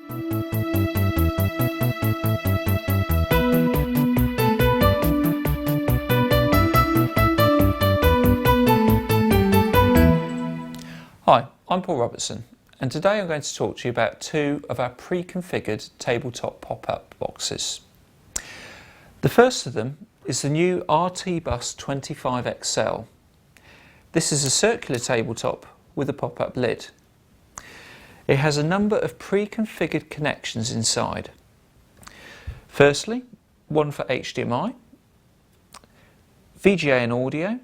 Hi, I'm Paul Robertson, and today I'm going to talk to you about two of our pre-configured tabletop pop-up boxes. The first of them is the new RTBUS-25xl. This is a circular tabletop with a pop-up lid. It has a number of pre-configured connections inside. Firstly, one for HDMI, VGA and audio,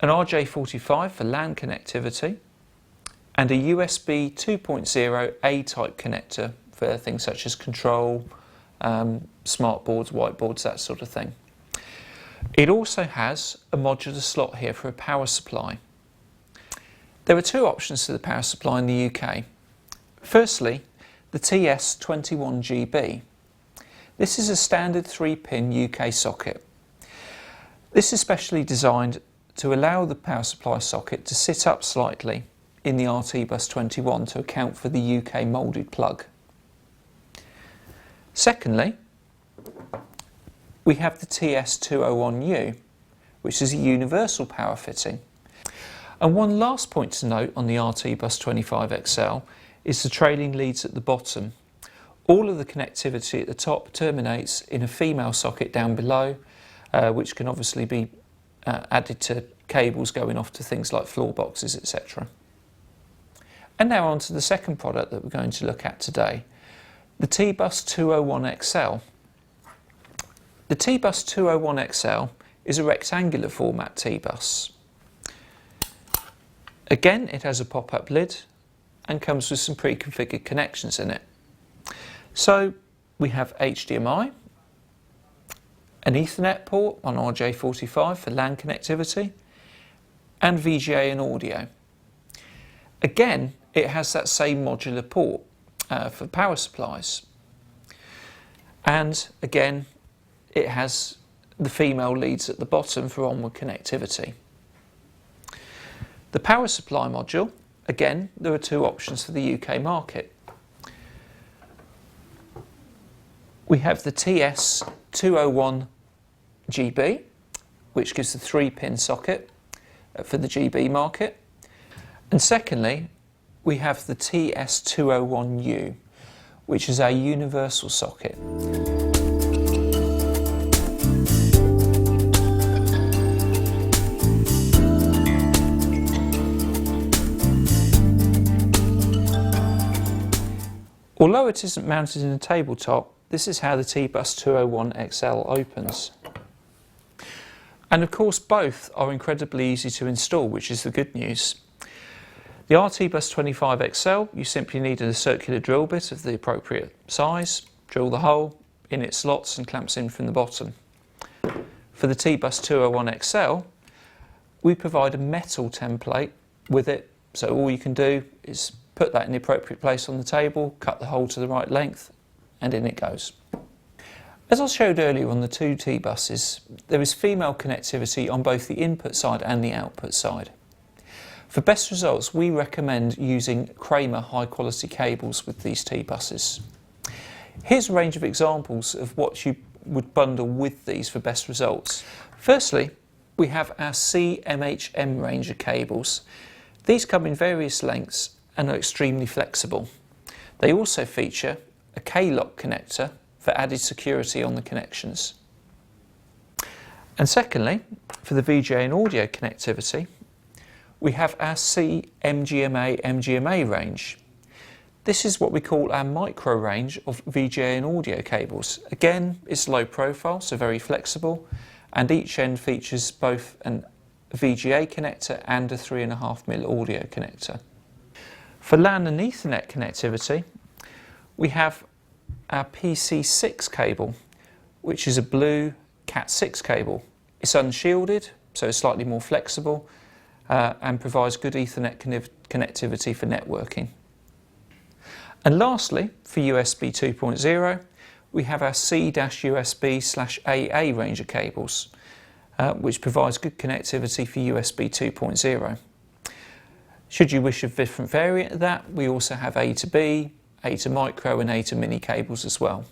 an RJ45 for LAN connectivity, and a USB 2.0 A-type connector for things such as control, smart boards, whiteboards, that sort of thing. It also has a modular slot here for a power supply. There are two options to the power supply in the UK. Firstly, the TBUS-201xl. This is a standard 3-pin UK socket. This is specially designed to allow the power supply socket to sit up slightly in the RTBUS-21 to account for the UK moulded plug. Secondly, we have the TBUS-201u, which is a universal power fitting. And one last point to note on the RTBUS-25xl is the trailing leads at the bottom. All of the connectivity at the top terminates in a female socket down below, which can obviously be added to cables going off to things like floor boxes, etc. And now on to the second product that we're going to look at today, the TBUS-201xl. The TBUS-201xl is a rectangular format T-bus. Again, it has a pop-up lid and comes with some pre-configured connections in it. So we have HDMI, an Ethernet port on RJ45 for LAN connectivity, and VGA and audio. Again, it has that same modular port for power supplies. And again, it has the female leads at the bottom for onward connectivity. The power supply module, again, there are two options for the UK market. We have the TBUS-201GB, which gives the 3-pin socket for the GB market. And secondly, we have the TBUS-201u, which is our universal socket. Although it isn't mounted in a tabletop, this is how the TBUS-201xl opens. And of course both are incredibly easy to install, which is the good news. The RTBUS-25xl, you simply need a circular drill bit of the appropriate size, drill the hole in its slots and clamps in from the bottom. For the TBUS-201xl, we provide a metal template with it, so all you can do is put that in the appropriate place on the table, cut the hole to the right length, and in it goes. As I showed earlier on the two T-buses, there is female connectivity on both the input side and the output side. For best results, we recommend using Kramer high quality cables with these T-buses. Here's a range of examples of what you would bundle with these for best results. Firstly, we have our CMHM range of cables. These come in various lengths and are extremely flexible. They also feature a K-lock connector for added security on the connections. And secondly, for the VGA and audio connectivity, we have our CMGMA range. This is what we call our micro range of VGA and audio cables. Again, it's low profile, so very flexible, and each end features both a VGA connector and a 3.5mm audio connector. For LAN and Ethernet connectivity, we have our PC6 cable, which is a blue Cat6 cable. It's unshielded, so it's slightly more flexible and provides good Ethernet connectivity for networking. And lastly, for USB 2.0, we have our C-USB/AA range of cables, which provides good connectivity for USB 2.0. Should you wish a different variant of that, we also have A to B, A to micro and A to mini cables as well.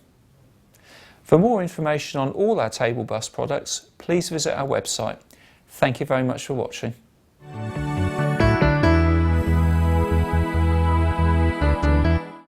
For more information on all our table bus products, please visit our website. Thank you very much for watching.